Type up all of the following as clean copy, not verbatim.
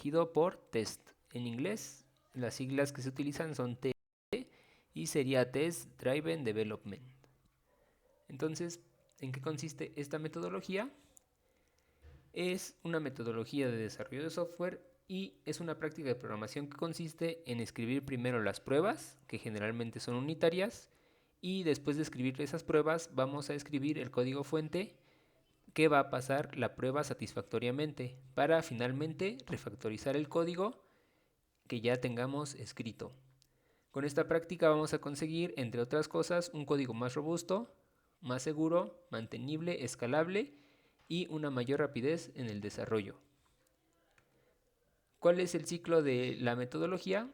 seguido por test. En inglés, las siglas que se utilizan son TD y sería Test Driven Development. Entonces, ¿en qué consiste esta metodología? Es una metodología de desarrollo de software y es una práctica de programación que consiste en escribir primero las pruebas, que generalmente son unitarias, y después de escribir esas pruebas vamos a escribir el código fuente que va a pasar la prueba satisfactoriamente para finalmente refactorizar el código que ya tengamos escrito. Con esta práctica vamos a conseguir, entre otras cosas, un código más robusto, más seguro, mantenible, escalable y una mayor rapidez en el desarrollo. ¿Cuál es el ciclo de la metodología?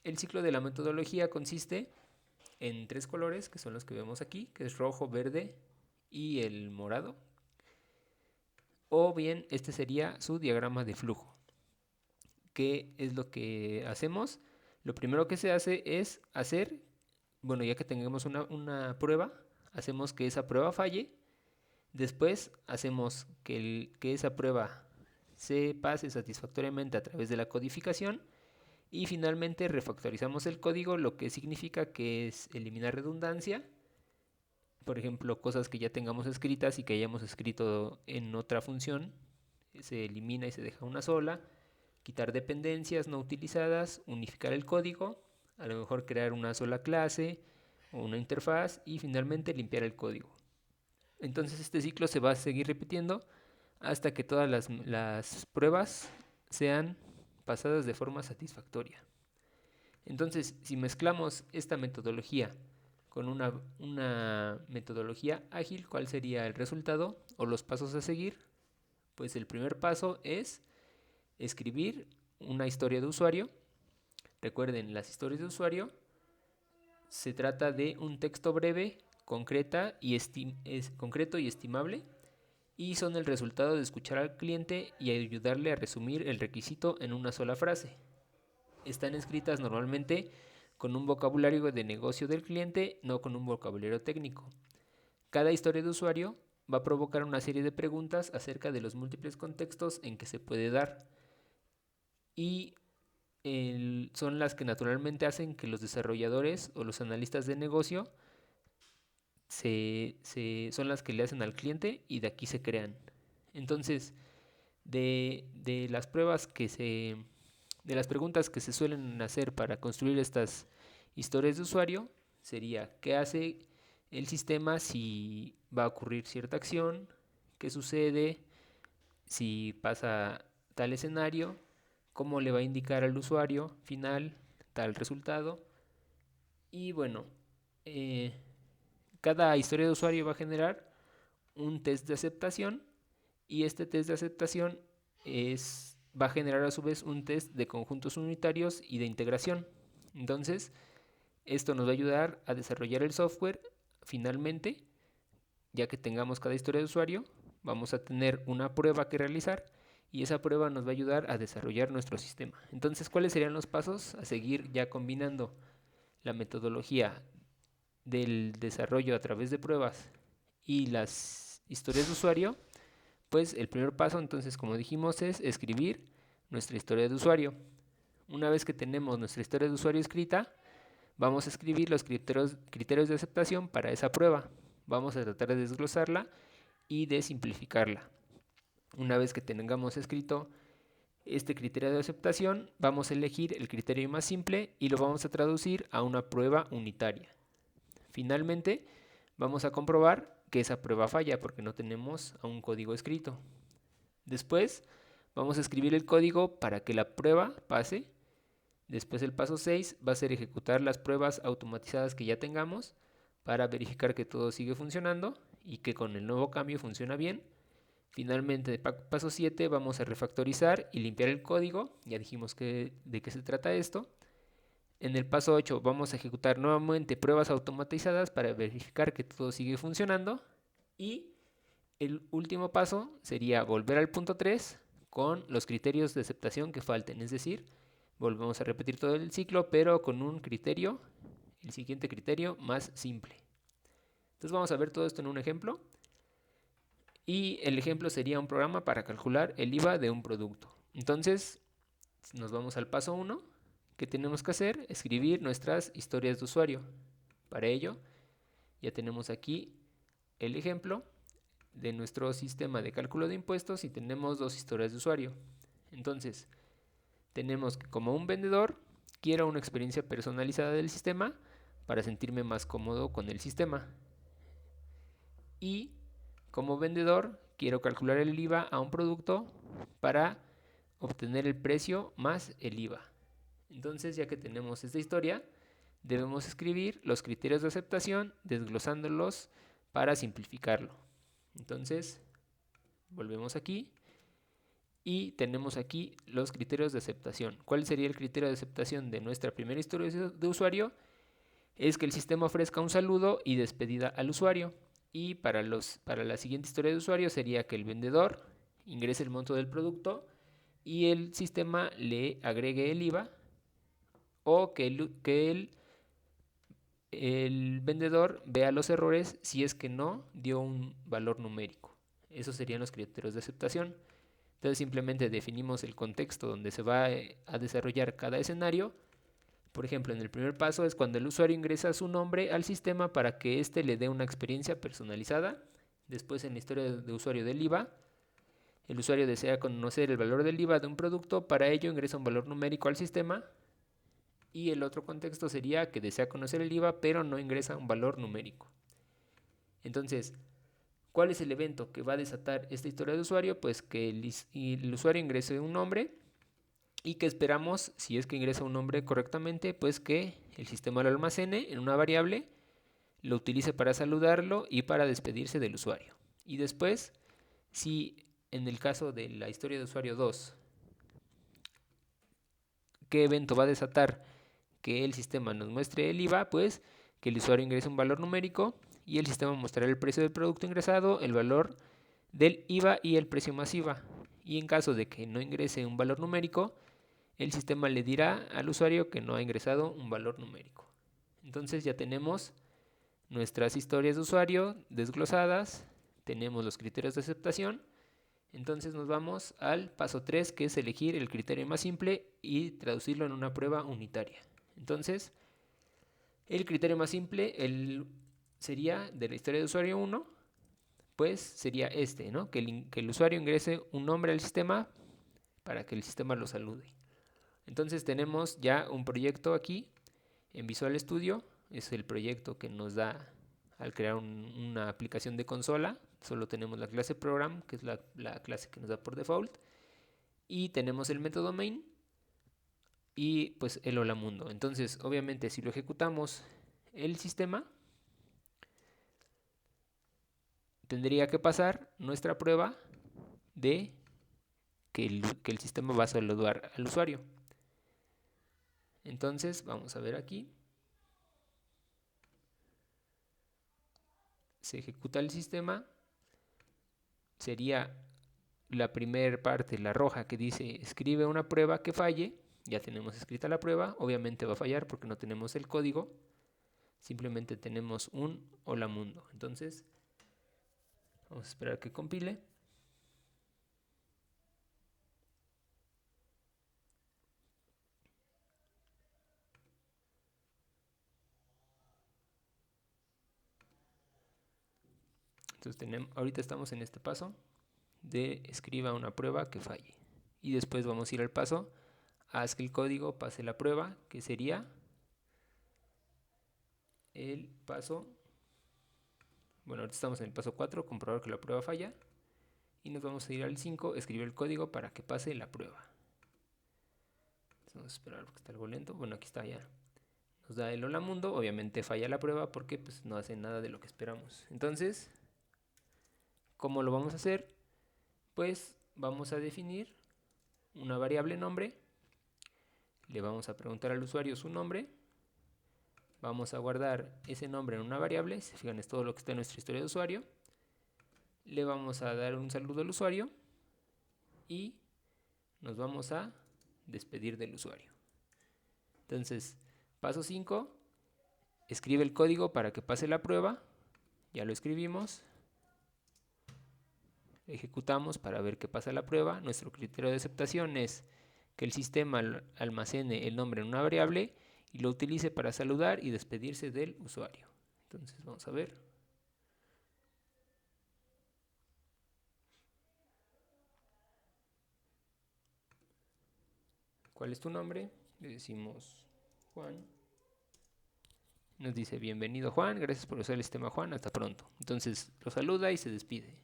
El ciclo de la metodología consiste en 3 colores, que son los que vemos aquí, que es rojo, verde y el morado. O bien, este sería su diagrama de flujo. ¿Qué es lo que hacemos? Lo primero que se hace es hacer, bueno, ya que tengamos una prueba, hacemos que esa prueba falle. Después hacemos que esa prueba se pase satisfactoriamente a través de la codificación. Y finalmente refactorizamos el código, lo que significa que es eliminar redundancia. Por ejemplo, cosas que ya tengamos escritas y que hayamos escrito en otra función, se elimina y se deja una sola. Quitar dependencias no utilizadas, unificar el código, a lo mejor crear una sola clase o una interfaz y finalmente limpiar el código. Entonces este ciclo se va a seguir repitiendo hasta que todas las pruebas sean pasadas de forma satisfactoria. Entonces, si mezclamos esta metodología con una metodología ágil, ¿cuál sería el resultado o los pasos a seguir? Pues el primer paso es escribir una historia de usuario. Recuerden, las historias de usuario se trata de un texto breve, concreto y estimable, y son el resultado de escuchar al cliente y ayudarle a resumir el requisito en una sola frase. Están escritas normalmente con un vocabulario de negocio del cliente, no con un vocabulario técnico. Cada historia de usuario va a provocar una serie de preguntas acerca de los múltiples contextos en que se puede dar y son las que naturalmente hacen que los desarrolladores o los analistas de negocio son las que le hacen al cliente y de aquí se crean. Entonces, de las pruebas de las preguntas que se suelen hacer para construir estas historias de usuario, sería ¿qué hace el sistema si va a ocurrir cierta acción? ¿Qué sucede si pasa tal escenario? ¿Cómo le va a indicar al usuario final tal resultado? Y bueno, eh, cada historia de usuario va a generar un test de aceptación y este test de aceptación va a generar a su vez un test de conjuntos unitarios y de integración. Entonces, esto nos va a ayudar a desarrollar el software. Finalmente, ya que tengamos cada historia de usuario, vamos a tener una prueba que realizar y esa prueba nos va a ayudar a desarrollar nuestro sistema. Entonces, ¿cuáles serían los pasos a seguir ya combinando la metodología del desarrollo a través de pruebas y las historias de usuario? Pues el primer paso, entonces, como dijimos, es escribir nuestra historia de usuario. Una vez que tenemos nuestra historia de usuario escrita, vamos a escribir los criterios de aceptación para esa prueba. Vamos a tratar de desglosarla y de simplificarla. Una vez que tengamos escrito este criterio de aceptación, vamos a elegir el criterio más simple y lo vamos a traducir a una prueba unitaria. Finalmente, vamos a comprobar que esa prueba falla porque no tenemos aún código escrito. Después, vamos a escribir el código para que la prueba pase. Después, el paso 6 va a ser ejecutar las pruebas automatizadas que ya tengamos para verificar que todo sigue funcionando y que con el nuevo cambio funciona bien. Finalmente, paso 7, vamos a refactorizar y limpiar el código. Ya dijimos de qué se trata esto. En el paso 8 vamos a ejecutar nuevamente pruebas automatizadas para verificar que todo sigue funcionando. Y el último paso sería volver al punto 3 con los criterios de aceptación que falten. Es decir, volvemos a repetir todo el ciclo, pero con un criterio, el siguiente criterio más simple. Entonces vamos a ver todo esto en un ejemplo. Y el ejemplo sería un programa para calcular el IVA de un producto. Entonces, Nos vamos al paso 1. ¿Qué tenemos que hacer? Escribir nuestras historias de usuario. Para ello, ya tenemos aquí el ejemplo de nuestro sistema de cálculo de impuestos y tenemos dos historias de usuario. Entonces, tenemos que como un vendedor quiero una experiencia personalizada del sistema para sentirme más cómodo con el sistema. Y como vendedor quiero calcular el IVA a un producto para obtener el precio más el IVA. Entonces, ya que tenemos esta historia, debemos escribir los criterios de aceptación desglosándolos para simplificarlo. Entonces, volvemos aquí y tenemos aquí los criterios de aceptación. ¿Cuál sería el criterio de aceptación de nuestra primera historia de usuario? Es que el sistema ofrezca un saludo y despedida al usuario. Y para la siguiente historia de usuario sería que el vendedor ingrese el monto del producto y el sistema le agregue el IVA, o que el vendedor vea los errores si es que no dio un valor numérico. Esos serían los criterios de aceptación. Entonces simplemente definimos el contexto donde se va a desarrollar cada escenario. Por ejemplo, en el primer paso es cuando el usuario ingresa su nombre al sistema para que éste le dé una experiencia personalizada. Después, en la historia de usuario del IVA, el usuario desea conocer el valor del IVA de un producto, para ello ingresa un valor numérico al sistema. Y el otro contexto sería que desea conocer el IVA pero no ingresa un valor numérico. Entonces, ¿cuál es el evento que va a desatar esta historia de usuario? Pues que el usuario ingrese un nombre, y que esperamos, si es que ingresa un nombre correctamente, pues que el sistema lo almacene en una variable, lo utilice para saludarlo y para despedirse del usuario. Y después, si en el caso de la historia de usuario 2, ¿qué evento va a desatar que el sistema nos muestre el IVA? Pues que el usuario ingrese un valor numérico y el sistema mostrará el precio del producto ingresado, el valor del IVA y el precio más IVA. Y en caso de que no ingrese un valor numérico, el sistema le dirá al usuario que no ha ingresado un valor numérico. Entonces ya tenemos nuestras historias de usuario desglosadas, tenemos los criterios de aceptación. Entonces nos vamos al paso 3, que es elegir el criterio más simple y traducirlo en una prueba unitaria. Entonces, el criterio más simple sería de la historia de usuario 1, pues sería este, ¿no? Que el usuario ingrese un nombre al sistema para que el sistema lo salude. Entonces tenemos ya un proyecto aquí en Visual Studio. Es el proyecto que nos da al crear una aplicación de consola. Solo tenemos la clase program, que es la clase que nos da por default, y tenemos el método main y pues el hola mundo. Entonces, obviamente, si lo ejecutamos, el sistema tendría que pasar nuestra prueba de que el sistema va a saludar al usuario. Entonces, vamos a ver aquí. Se ejecuta el sistema. Sería la primera parte, la roja, que dice escribe una prueba que falle. Ya tenemos escrita la prueba. Obviamente va a fallar porque no tenemos el código. Simplemente tenemos un hola mundo. Entonces, vamos a esperar que compile. Entonces ahorita estamos en este paso de escriba una prueba que falle. Y después vamos a ir al paso, haz que el código pase la prueba, que sería el paso, bueno, ahorita estamos en el paso 4, comprobar que la prueba falla. Y nos vamos a ir al 5, escribir el código para que pase la prueba. Entonces vamos a esperar porque está algo lento. Bueno, aquí está ya. Nos da el hola mundo, obviamente falla la prueba porque pues, no hace nada de lo que esperamos. Entonces, ¿cómo lo vamos a hacer? Pues vamos a definir una variable nombre. Le vamos a preguntar al usuario su nombre. Vamos a guardar ese nombre en una variable. Si fijan, es todo lo que está en nuestra historia de usuario. Le vamos a dar un saludo al usuario y nos vamos a despedir del usuario. Entonces, paso 5, escribe el código para que pase la prueba. Ya lo escribimos. Ejecutamos para ver que pasa la prueba. Nuestro criterio de aceptación es que el sistema almacene el nombre en una variable y lo utilice para saludar y despedirse del usuario. Entonces vamos a ver. ¿Cuál es tu nombre? Le decimos Juan. Nos dice bienvenido Juan, gracias por usar el sistema Juan, hasta pronto. Entonces lo saluda y se despide.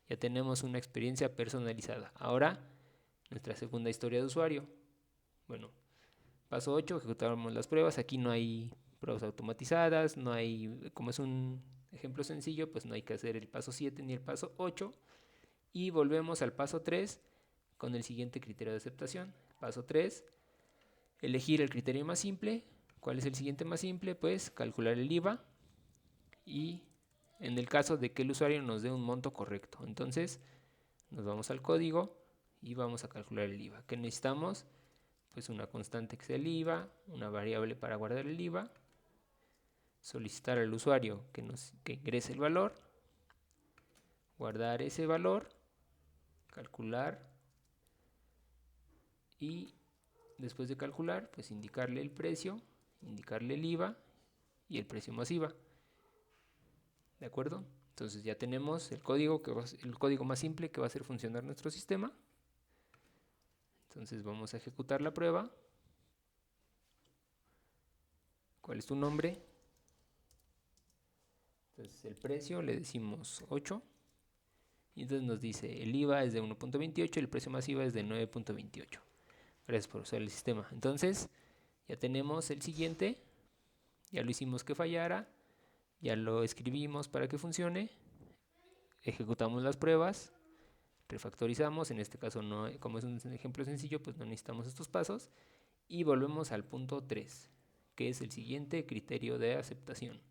Ya tenemos una experiencia personalizada. Ahora, nuestra segunda historia de usuario. Bueno, paso 8, ejecutamos las pruebas. Aquí no hay pruebas automatizadas, no hay, como es un ejemplo sencillo, pues no hay que hacer el paso 7 ni el paso 8. Y volvemos al paso 3 con el siguiente criterio de aceptación. Paso 3, elegir el criterio más simple. ¿Cuál es el siguiente más simple? Pues calcular el IVA y en el caso de que el usuario nos dé un monto correcto. Entonces nos vamos al código y vamos a calcular el IVA. ¿Qué necesitamos? Pues una constante que sea el IVA, una variable para guardar el IVA, solicitar al usuario que ingrese el valor, guardar ese valor, calcular y después de calcular, pues indicarle el precio, indicarle el IVA y el precio más IVA. ¿De acuerdo? Entonces ya tenemos el código más simple que va a hacer funcionar nuestro sistema. Entonces vamos a ejecutar la prueba. ¿Cuál es tu nombre? Entonces el precio le decimos 8. Y entonces nos dice el IVA es de 1.28 y el precio más IVA es de 9.28. Gracias por usar el sistema. Entonces ya tenemos el siguiente. Ya lo hicimos que fallara. Ya lo escribimos para que funcione. Ejecutamos las pruebas. Refactorizamos. En este caso, no, como es un ejemplo sencillo, pues no necesitamos estos pasos. Y volvemos al punto 3, que es el siguiente criterio de aceptación.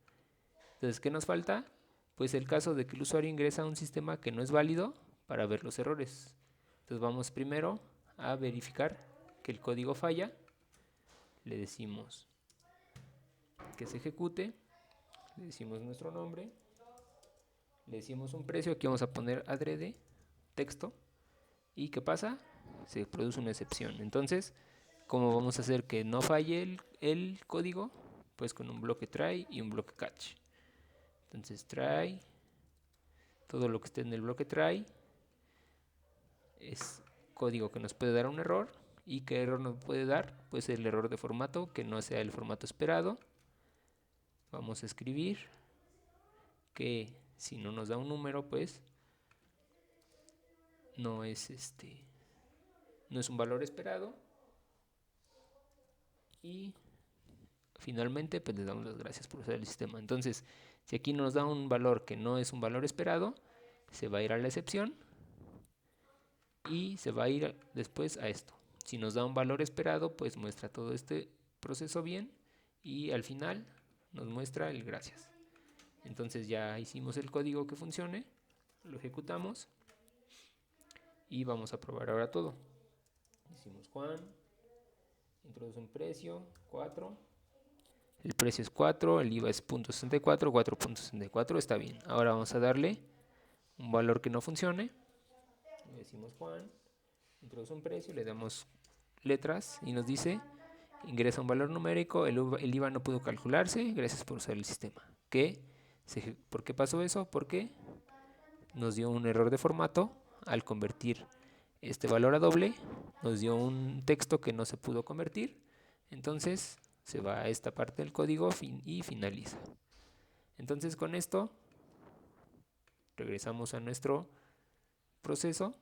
Entonces, ¿qué nos falta? Pues el caso de que el usuario ingresa a un sistema que no es válido para ver los errores. Entonces vamos primero a verificar que el código falla. Le decimos que se ejecute. Le decimos nuestro nombre. Le decimos un precio. Aquí vamos a poner adrede, texto. ¿Y qué pasa? Se produce una excepción. Entonces, ¿cómo vamos a hacer que no falle el código? Pues con un bloque try y un bloque catch. Entonces try, todo lo que esté en el bloque try es código que nos puede dar un error. ¿Y qué error nos puede dar? Pues el error de formato, que no sea el formato esperado. Vamos a escribir que si no nos da un número, pues no es no es un valor esperado. Y finalmente, pues les damos las gracias por usar el sistema. Entonces, si aquí nos da un valor que no es un valor esperado, se va a ir a la excepción y se va a ir después a esto. Si nos da un valor esperado, pues muestra todo este proceso bien y al final nos muestra el gracias. Entonces ya hicimos el código que funcione, lo ejecutamos y vamos a probar ahora todo. Decimos Juan, introduce un precio, 4. El precio es 4, el IVA es 0.64, 4.64, está bien. Ahora vamos a darle un valor que no funcione. Le decimos Juan, introduce un precio, le damos letras y nos dice ingresa un valor numérico, el IVA no pudo calcularse, gracias por usar el sistema. ¿Por qué pasó eso? Porque nos dio un error de formato al convertir este valor a doble, nos dio un texto que no se pudo convertir, entonces se va a esta parte del código y finaliza. Entonces con esto regresamos a nuestro proceso.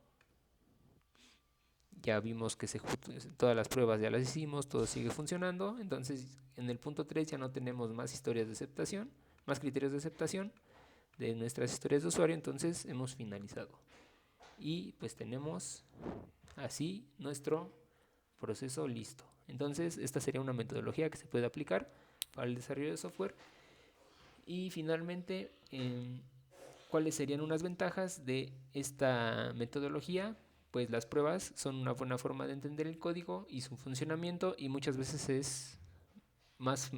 Ya vimos que todas las pruebas ya las hicimos, todo sigue funcionando. Entonces en el punto 3 ya no tenemos más historias de aceptación, más criterios de aceptación de nuestras historias de usuario. Entonces hemos finalizado. Y pues tenemos así nuestro proceso listo. Entonces esta sería una metodología que se puede aplicar para el desarrollo de software. Y finalmente, ¿cuáles serían unas ventajas de esta metodología? Pues las pruebas son una buena forma de entender el código y su funcionamiento y muchas veces es más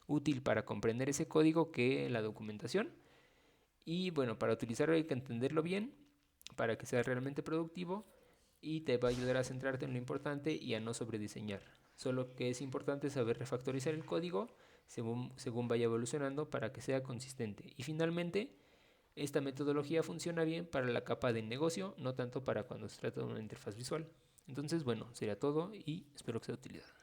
útil para comprender ese código que la documentación. Y bueno, para utilizarlo hay que entenderlo bien para que sea realmente productivo. y te va a ayudar a centrarte en lo importante y a no sobrediseñar. Solo que es importante saber refactorizar el código según vaya evolucionando para que sea consistente. Y finalmente, esta metodología funciona bien para la capa de negocio, no tanto para cuando se trata de una interfaz visual. Entonces, bueno, sería todo y espero que sea de utilidad.